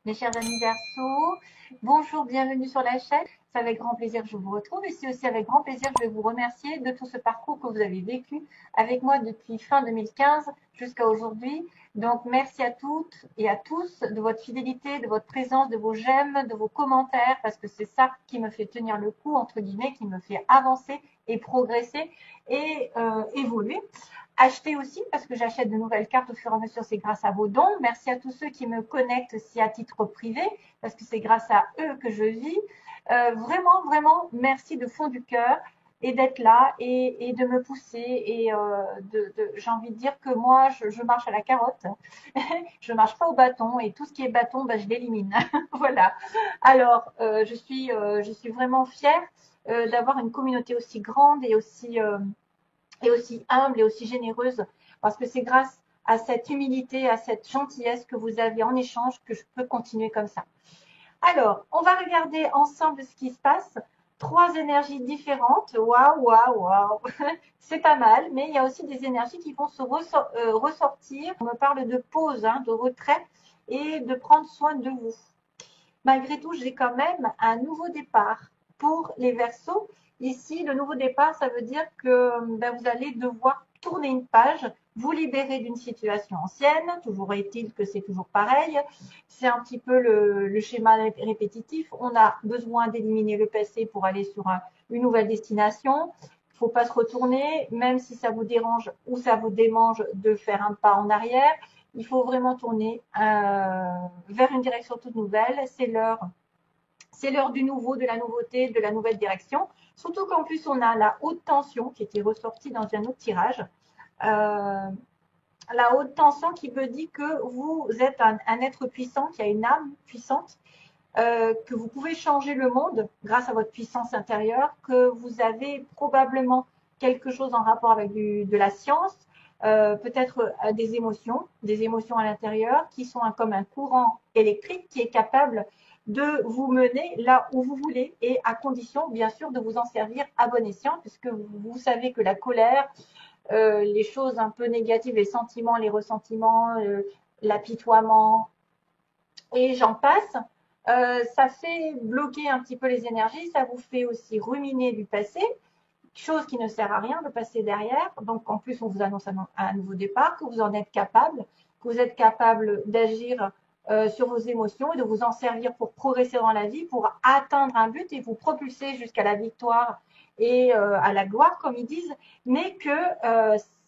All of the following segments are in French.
Mes chers amis Verseaux, bonjour, bienvenue sur la chaîne. C'est avec grand plaisir que je vous retrouve et c'est aussi avec grand plaisir que je vais vous remercier de tout ce parcours que vous avez vécu avec moi depuis fin 2015 jusqu'à aujourd'hui. Donc merci à toutes et à tous de votre fidélité, de votre présence, de vos j'aime, de vos commentaires parce que c'est ça qui me fait tenir le coup, entre guillemets, qui me fait avancer et progresser et évoluer. Acheter aussi parce que j'achète de nouvelles cartes au fur et à mesure, c'est grâce à vos dons. Merci à tous ceux qui me connectent aussi à titre privé parce que c'est grâce à eux que je vis. Vraiment, vraiment, merci de fond du cœur et d'être là et de me pousser et j'ai envie de dire que moi je marche à la carotte, je marche pas au bâton et tout ce qui est bâton, bah, je l'élimine. Voilà. Alors je suis vraiment fière d'avoir une communauté aussi grande et aussi humble et aussi généreuse, parce que c'est grâce à cette humilité, à cette gentillesse que vous avez en échange que je peux continuer comme ça. Alors, on va regarder ensemble ce qui se passe. Trois énergies différentes. Waouh, waouh, waouh. C'est pas mal, mais il y a aussi des énergies qui vont se ressortir. On me parle de pause, hein, de retrait et de prendre soin de vous. Malgré tout, j'ai quand même un nouveau départ pour les Verseaux. Ici, le nouveau départ, ça veut dire que vous allez devoir tourner une page, vous libérer d'une situation ancienne. Toujours est-il que c'est toujours pareil. C'est un petit peu le schéma répétitif. On a besoin d'éliminer le passé pour aller sur une nouvelle destination. Il ne faut pas se retourner, même si ça vous dérange ou ça vous démange de faire un pas en arrière. Il faut vraiment tourner vers une direction toute nouvelle. C'est l'heure du nouveau, de la nouveauté, de la nouvelle direction. Surtout qu'en plus, on a la haute tension qui était ressortie dans un autre tirage. Euh, la haute tension qui me dit que vous êtes un être puissant, qui a une âme puissante, que vous pouvez changer le monde grâce à votre puissance intérieure, que vous avez probablement quelque chose en rapport avec de la science, peut-être des émotions à l'intérieur qui sont comme un courant électrique qui est capable de vous mener là où vous voulez et à condition bien sûr de vous en servir à bon escient puisque vous savez que la colère, les choses un peu négatives, les sentiments, les ressentiments, l'apitoiement et j'en passe, ça fait bloquer un petit peu les énergies, ça vous fait aussi ruminer du passé, chose qui ne sert à rien de passer derrière. Donc en plus, on vous annonce un nouveau départ, que vous en êtes capable, que vous êtes capable d'agir sur vos émotions et de vous en servir pour progresser dans la vie, pour atteindre un but et vous propulser jusqu'à la victoire et à la gloire, comme ils disent, mais que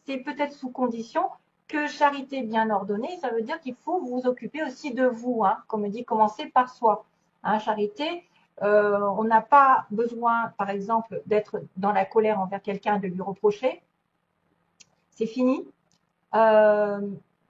c'est peut-être sous condition que charité bien ordonnée, ça veut dire qu'il faut vous occuper aussi de vous, hein, comme on dit, commencer par soi. Hein, charité, on n'a pas besoin, par exemple, d'être dans la colère envers quelqu'un, de lui reprocher. C'est fini. Euh,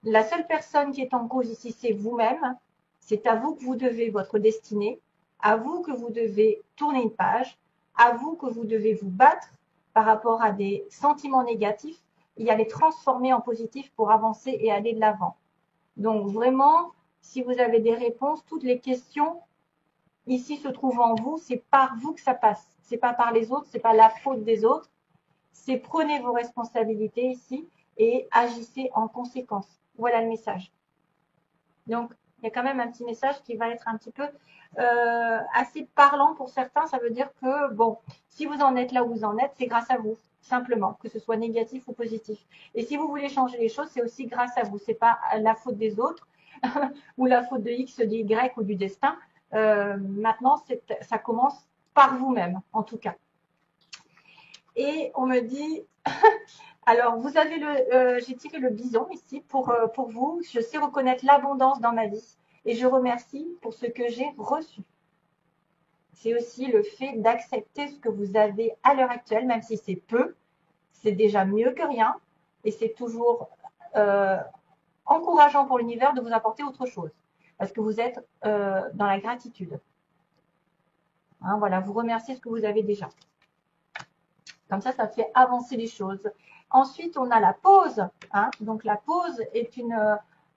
la seule personne qui est en cause ici, c'est vous-même. C'est à vous que vous devez votre destinée, à vous que vous devez tourner une page, à vous que vous devez vous battre par rapport à des sentiments négatifs et à les transformer en positifs pour avancer et aller de l'avant. Donc vraiment, si vous avez des réponses, toutes les questions ici se trouvent en vous, c'est par vous que ça passe. C'est pas par les autres, c'est pas la faute des autres. C'est prenez vos responsabilités ici et agissez en conséquence. Voilà le message. Donc, il y a quand même un petit message qui va être un petit peu assez parlant pour certains. Ça veut dire que, bon, si vous en êtes là où vous en êtes, c'est grâce à vous, simplement, que ce soit négatif ou positif. Et si vous voulez changer les choses, c'est aussi grâce à vous. C'est pas la faute des autres ou la faute de X, de Y ou du destin. Maintenant, ça commence par vous-même, en tout cas. Et on me dit, alors vous avez j'ai tiré le bison ici pour vous. Je sais reconnaître l'abondance dans ma vie et je remercie pour ce que j'ai reçu. C'est aussi le fait d'accepter ce que vous avez à l'heure actuelle, même si c'est peu, c'est déjà mieux que rien et c'est toujours encourageant pour l'univers de vous apporter autre chose parce que vous êtes dans la gratitude. Hein, voilà, vous remerciez ce que vous avez déjà. Comme ça fait avancer les choses. Ensuite, on a la pause. Hein. Donc, la pause est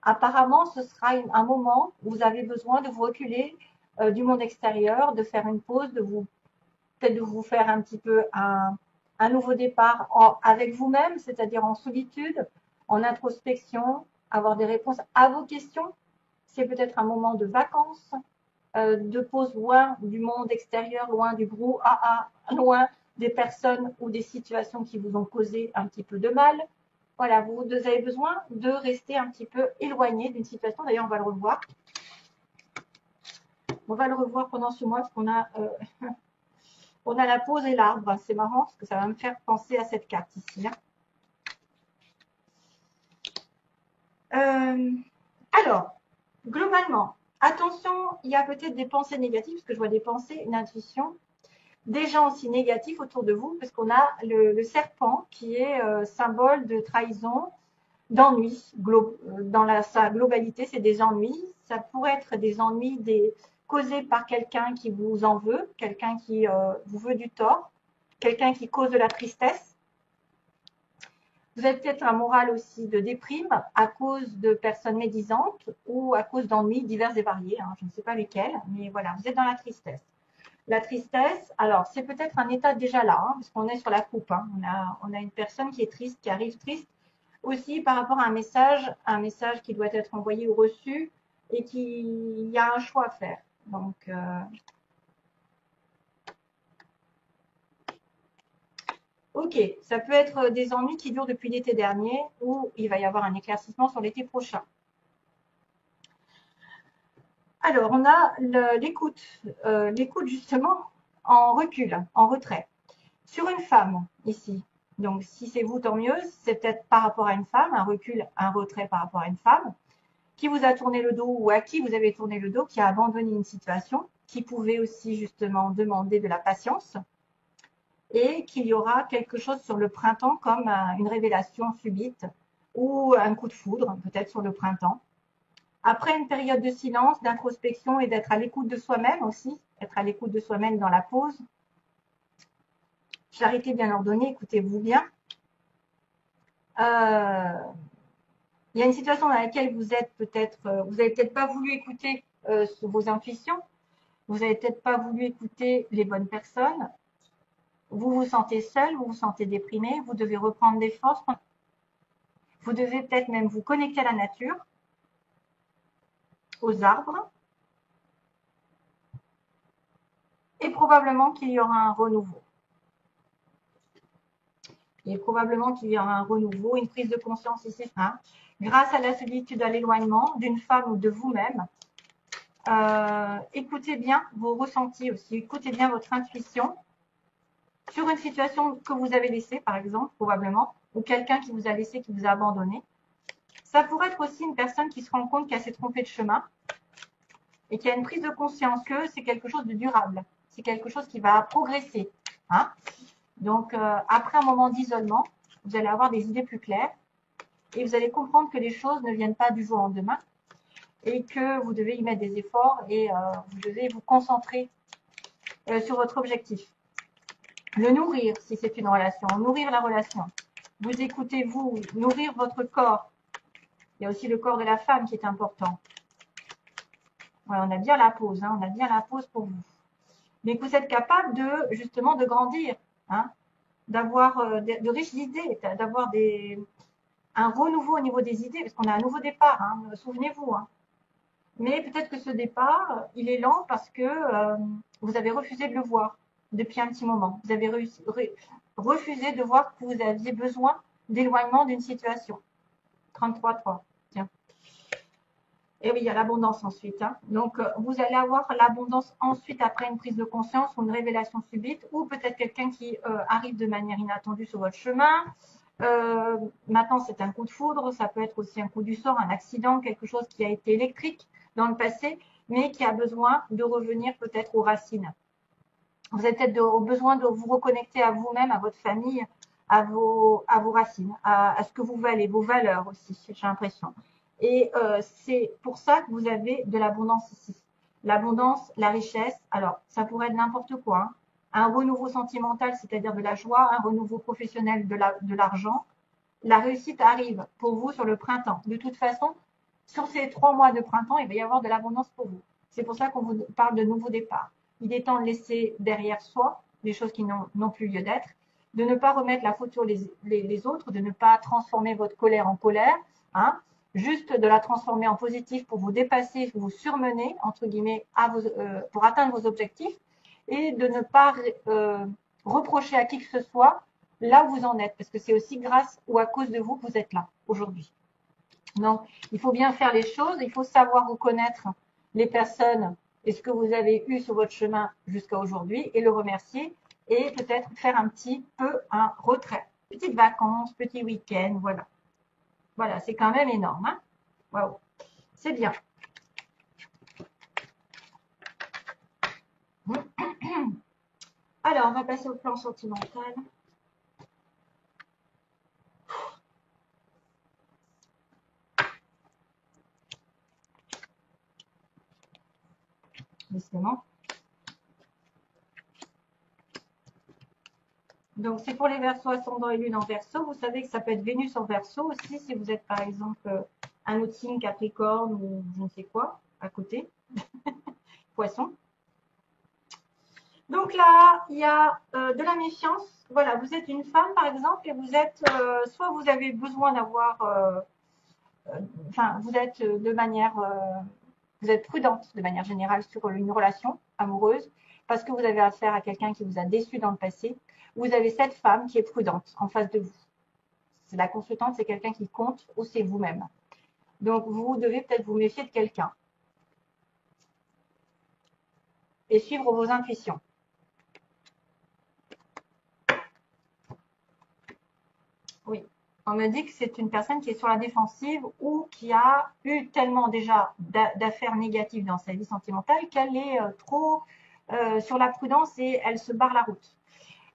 apparemment, ce sera un moment où vous avez besoin de vous reculer du monde extérieur, de faire une pause, peut-être de vous faire un petit peu un nouveau départ avec vous-même, c'est-à-dire en solitude, en introspection, avoir des réponses à vos questions. c'est peut-être un moment de vacances, de pause loin du monde extérieur, loin du brouhaha, loin des personnes ou des situations qui vous ont causé un petit peu de mal. Voilà, vous avez besoin de rester un petit peu éloigné d'une situation. D'ailleurs, on va le revoir. On va le revoir pendant ce mois parce qu'on a, on a la pause et l'arbre. C'est marrant parce que ça va me faire penser à cette carte ici. Alors, globalement, attention, il y a peut-être des pensées négatives, parce que je vois des pensées, une intuition, des gens aussi négatifs autour de vous, parce qu'on a le serpent qui est symbole de trahison, d'ennui. Dans sa globalité, c'est des ennuis. Ça pourrait être des ennuis causés par quelqu'un qui vous en veut, quelqu'un qui vous veut du tort, quelqu'un qui cause de la tristesse. Vous avez peut-être un moral aussi de déprime à cause de personnes médisantes ou à cause d'ennuis divers et variés. Je ne sais pas lesquels, mais voilà, vous êtes dans la tristesse. La tristesse, alors c'est peut-être un état déjà là, parce qu'on est sur la coupe. On a une personne qui est triste, qui arrive triste, aussi par rapport à un message qui doit être envoyé ou reçu et il y a un choix à faire. Donc, ok, ça peut être des ennuis qui durent depuis l'été dernier ou il va y avoir un éclaircissement sur l'été prochain. Alors, on a l'écoute justement en recul, en retrait. Sur une femme, ici, donc si c'est vous, tant mieux, c'est peut-être par rapport à une femme, un recul, un retrait par rapport à une femme, qui vous a tourné le dos ou à qui vous avez tourné le dos, qui a abandonné une situation, qui pouvait aussi justement demander de la patience, et qu'il y aura quelque chose sur le printemps comme une révélation subite ou un coup de foudre, peut-être sur le printemps. Après une période de silence, d'introspection et d'être à l'écoute de soi-même aussi, être à l'écoute de soi-même dans la pause. Charité bien ordonnée, écoutez-vous bien. Il y a une situation dans laquelle vous êtes peut-être, vous n'avez peut-être pas voulu écouter vos intuitions, vous n'avez peut-être pas voulu écouter les bonnes personnes, vous vous sentez seul, vous vous sentez déprimé, vous devez reprendre des forces, vous devez peut-être même vous connecter à la nature, aux arbres, et probablement qu'il y aura un renouveau. Et probablement qu'il y aura un renouveau, une prise de conscience ici, grâce à la solitude, à l'éloignement d'une femme ou de vous-même. Écoutez bien vos ressentis aussi, écoutez bien votre intuition sur une situation que vous avez laissée, par exemple, probablement, ou quelqu'un qui vous a laissé, qui vous a abandonné. Ça pourrait être aussi une personne qui se rend compte qu'elle s'est trompée de chemin et qui a une prise de conscience que c'est quelque chose de durable, c'est quelque chose qui va progresser. Donc, après un moment d'isolement, vous allez avoir des idées plus claires et vous allez comprendre que les choses ne viennent pas du jour au lendemain et que vous devez y mettre des efforts et vous devez vous concentrer sur votre objectif. Le nourrir, si c'est une relation, nourrir la relation. Vous écoutez, vous, nourrir votre corps. Il y a aussi le corps de la femme qui est important. Voilà, on a bien la pause, on a bien la pause pour vous. Mais que vous êtes capable de, justement, de grandir, d'avoir de riches idées, d'avoir un renouveau au niveau des idées, parce qu'on a un nouveau départ, souvenez-vous. Mais peut-être que ce départ, il est lent parce que vous avez refusé de le voir depuis un petit moment. Vous avez refusé de voir que vous aviez besoin d'éloignement d'une situation. 33-3, tiens. Et oui, il y a l'abondance ensuite. Donc, vous allez avoir l'abondance ensuite après une prise de conscience ou une révélation subite, ou peut-être quelqu'un qui arrive de manière inattendue sur votre chemin. Maintenant, c'est un coup de foudre, ça peut être aussi un coup du sort, un accident, quelque chose qui a été électrique dans le passé, mais qui a besoin de revenir peut-être aux racines. Vous avez peut-être besoin de vous reconnecter à vous-même, à votre famille, à vos racines, à ce que vous valez, vos valeurs aussi, j'ai l'impression. Et c'est pour ça que vous avez de l'abondance ici. L'abondance, la richesse, alors ça pourrait être n'importe quoi. Un renouveau sentimental, c'est-à-dire de la joie, un renouveau professionnel de l'argent. La réussite arrive pour vous sur le printemps. De toute façon, sur ces 3 mois de printemps, il va y avoir de l'abondance pour vous. C'est pour ça qu'on vous parle de nouveau départ. Il est temps de laisser derrière soi des choses qui n'ont plus lieu d'être, de ne pas remettre la faute sur les autres, de ne pas transformer votre colère en colère, juste de la transformer en positif pour vous dépasser, vous surmener, entre guillemets, pour atteindre vos objectifs, et de ne pas reprocher à qui que ce soit là où vous en êtes, parce que c'est aussi grâce ou à cause de vous que vous êtes là aujourd'hui. Donc, il faut bien faire les choses, il faut savoir reconnaître les personnes et ce que vous avez eu sur votre chemin jusqu'à aujourd'hui et le remercier et peut-être faire un petit peu un retrait. Petites vacances, petit week-end, voilà. Voilà, c'est quand même énorme. Hein. Waouh, c'est bien. Alors, on va passer au plan sentimental. Décidément. Donc, c'est pour les Verseaux ascendant et lune en Verseau. Vous savez que ça peut être Vénus en Verseau aussi si vous êtes par exemple un autre signe Capricorne ou je ne sais quoi à côté. Poisson. Donc là, il y a de la méfiance. Voilà, vous êtes une femme par exemple et vous êtes, soit vous avez besoin d'avoir, enfin, vous êtes de manière, vous êtes prudente de manière générale sur une relation amoureuse parce que vous avez affaire à quelqu'un qui vous a déçu dans le passé. Vous avez cette femme qui est prudente en face de vous. C'est la consultante, c'est quelqu'un qui compte ou c'est vous-même. Donc vous devez peut-être vous méfier de quelqu'un et suivre vos intuitions. Oui. On me dit que c'est une personne qui est sur la défensive ou qui a eu tellement déjà d'affaires négatives dans sa vie sentimentale qu'elle est trop sur la prudence et elle se barre la route.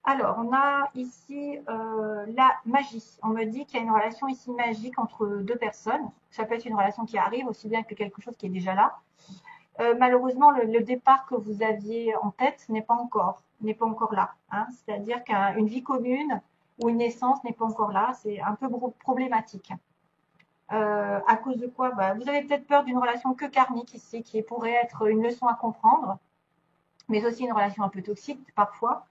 Alors, on a ici la magie. On me dit qu'il y a une relation ici magique entre deux personnes. Ça peut être une relation qui arrive aussi bien que quelque chose qui est déjà là. Malheureusement, le départ que vous aviez en tête n'est pas encore là. Hein. C'est-à-dire qu'une vie commune ou une naissance n'est pas encore là. C'est un peu problématique. À cause de quoi vous avez peut-être peur d'une relation que karmique ici, qui pourrait être une leçon à comprendre, mais aussi une relation un peu toxique parfois.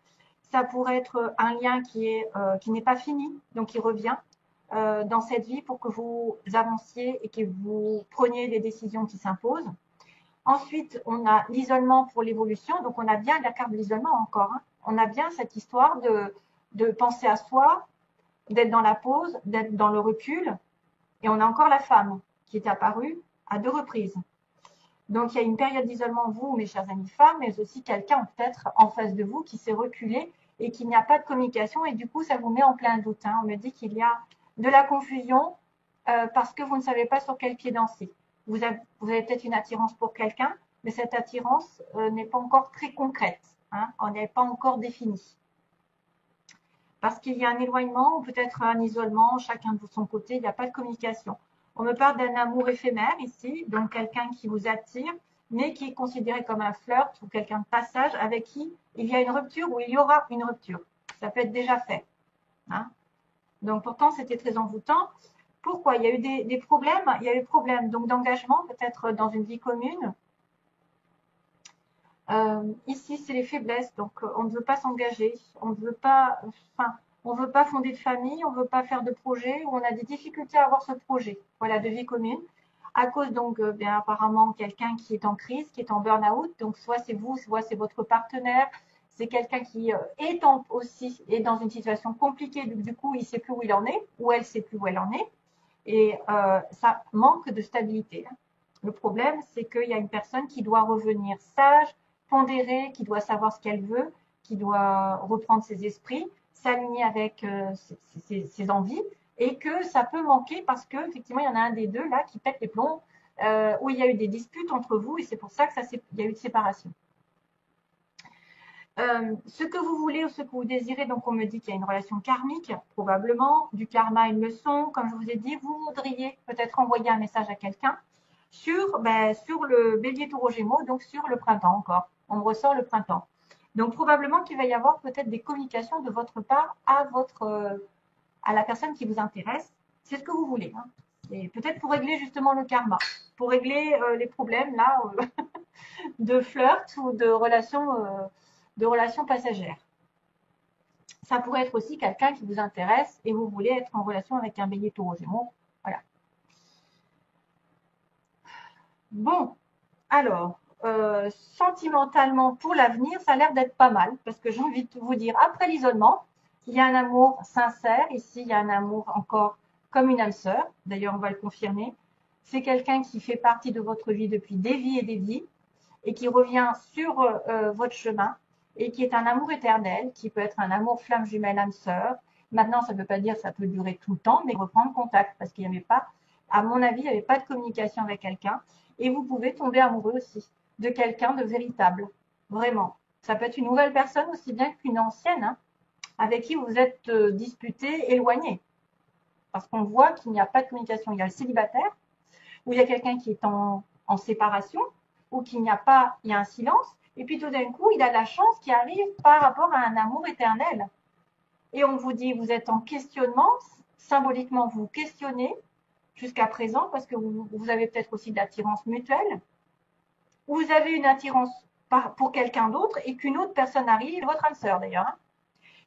Ça pourrait être un lien qui n'est pas fini, donc qui revient dans cette vie pour que vous avanciez et que vous preniez des décisions qui s'imposent. Ensuite, on a l'isolement pour l'évolution. Donc, on a bien la carte de l'isolement encore. Hein. On a bien cette histoire de penser à soi, d'être dans la pause, d'être dans le recul. Et on a encore la femme qui est apparue à 2 reprises. Donc, il y a une période d'isolement, vous, mes chers amis femmes, mais aussi quelqu'un peut-être en face de vous qui s'est reculé et qu'il n'y a pas de communication. Et du coup, ça vous met en plein doute. Hein. On me dit qu'il y a de la confusion parce que vous ne savez pas sur quel pied danser. Vous avez peut-être une attirance pour quelqu'un, mais cette attirance n'est pas encore très concrète. Hein, on n'est pas encore définie. Parce qu'il y a un éloignement ou peut-être un isolement, chacun de son côté, il n'y a pas de communication. On me parle d'un amour éphémère ici, donc quelqu'un qui vous attire, mais qui est considéré comme un flirt ou quelqu'un de passage avec qui il y a une rupture ou il y aura une rupture. Ça peut être déjà fait. Hein. Donc pourtant, c'était très envoûtant. Pourquoi? Il y a eu des problèmes. Il y a eu des problèmes donc d'engagement, peut-être dans une vie commune. Ici, c'est les faiblesses. Donc, on ne veut pas s'engager. On ne veut pas, enfin, on veut pas fonder de famille. On ne veut pas faire de projet. Ou on a des difficultés à avoir ce projet. Voilà, de vie commune. À cause donc, bien apparemment, quelqu'un qui est en crise, qui est en burn-out. Donc, soit c'est vous, soit c'est votre partenaire. C'est quelqu'un qui aussi est dans une situation compliquée. Du coup, il ne sait plus où il en est, ou elle ne sait plus où elle en est. Et ça manque de stabilité. Le problème, c'est qu'il y a une personne qui doit revenir sage, pondérée, qui doit savoir ce qu'elle veut, qui doit reprendre ses esprits, s'aligner avec ses envies, et que ça peut manquer parce qu'effectivement, il y en a un des deux là qui pète les plombs, où il y a eu des disputes entre vous, et c'est pour ça qu'il y a eu de séparation. Ce que vous voulez ou ce que vous désirez, donc on me dit qu'il y a une relation karmique, probablement, du karma une leçon, comme je vous ai dit, vous voudriez peut-être envoyer un message à quelqu'un sur le bélier taureau gémeaux, donc sur le printemps encore. On me ressort le printemps. Donc probablement qu'il va y avoir peut-être des communications de votre part à la personne qui vous intéresse. C'est ce que vous voulez. Hein. Et peut-être pour régler justement le karma, pour régler les problèmes là de flirt ou de relations passagères. Ça pourrait être aussi quelqu'un qui vous intéresse et vous voulez être en relation avec un bélier taureau gémeaux. Voilà. Bon, alors, sentimentalement pour l'avenir, ça a l'air d'être pas mal parce que j'ai envie de vous dire, après l'isolement, il y a un amour sincère. Ici, il y a un amour encore comme une âme sœur. D'ailleurs, on va le confirmer. C'est quelqu'un qui fait partie de votre vie depuis des vies et des vies et qui revient sur votre chemin et qui est un amour éternel, qui peut être un amour flamme jumelle âme sœur. Maintenant, ça ne veut pas dire que ça peut durer tout le temps, mais reprendre contact parce qu'il n'y avait pas, à mon avis, il n'y avait pas de communication avec quelqu'un. Et vous pouvez tomber amoureux aussi de quelqu'un de véritable, vraiment. Ça peut être une nouvelle personne aussi bien qu'une ancienne, hein, avec qui vous êtes disputé, éloigné. Parce qu'on voit qu'il n'y a pas de communication. Il y a le célibataire, où il y a quelqu'un qui est en séparation, ou qu'il n'y a pas, il y a un silence, et puis tout d'un coup, il a la chance qui arrive par rapport à un amour éternel. Et on vous dit, vous êtes en questionnement, symboliquement, vous questionnez jusqu'à présent, parce que vous avez peut-être aussi de l'attirance mutuelle, ou vous avez une attirance pour quelqu'un d'autre, et qu'une autre personne arrive, votre âme sœur d'ailleurs, hein,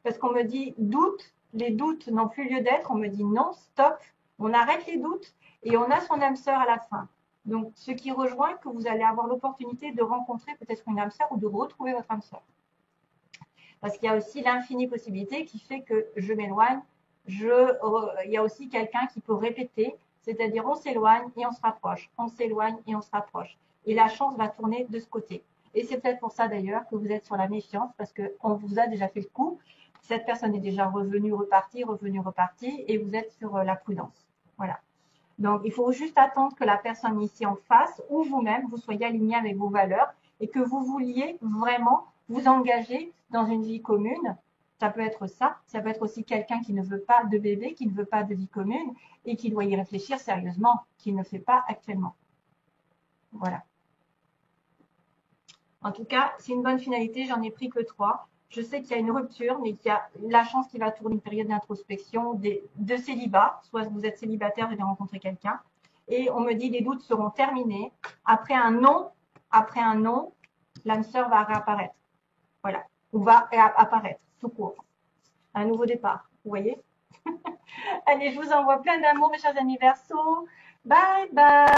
parce qu'on me dit doute, les doutes n'ont plus lieu d'être, on me dit non, stop, on arrête les doutes et on a son âme sœur à la fin. Donc, ce qui rejoint que vous allez avoir l'opportunité de rencontrer peut-être une âme sœur ou de retrouver votre âme sœur. Parce qu'il y a aussi l'infinie possibilité qui fait que je m'éloigne, il y a aussi quelqu'un qui peut répéter, c'est-à-dire on s'éloigne et on se rapproche, on s'éloigne et on se rapproche. Et la chance va tourner de ce côté. Et c'est peut-être pour ça d'ailleurs que vous êtes sur la méfiance, parce qu'on vous a déjà fait le coup. Cette personne est déjà revenue, repartie, et vous êtes sur la prudence. Voilà. Donc, il faut juste attendre que la personne ici en face ou vous-même, vous soyez aligné avec vos valeurs et que vous vouliez vraiment vous engager dans une vie commune. Ça peut être ça peut être aussi quelqu'un qui ne veut pas de bébé, qui ne veut pas de vie commune et qui doit y réfléchir sérieusement, qui ne fait pas actuellement. Voilà. En tout cas, c'est une bonne finalité, j'en ai pris que 3. Je sais qu'il y a une rupture, mais qu'il y a la chance qu'il va tourner une période d'introspection, de célibat. Soit vous êtes célibataire, vous allez rencontrer quelqu'un. Et on me dit les doutes seront terminés. Après un non, l'âme sœur va réapparaître. Voilà. Ou va apparaître, tout court. Un nouveau départ. Vous voyez? Allez, je vous envoie plein d'amour, mes chers anniversaires. Bye bye.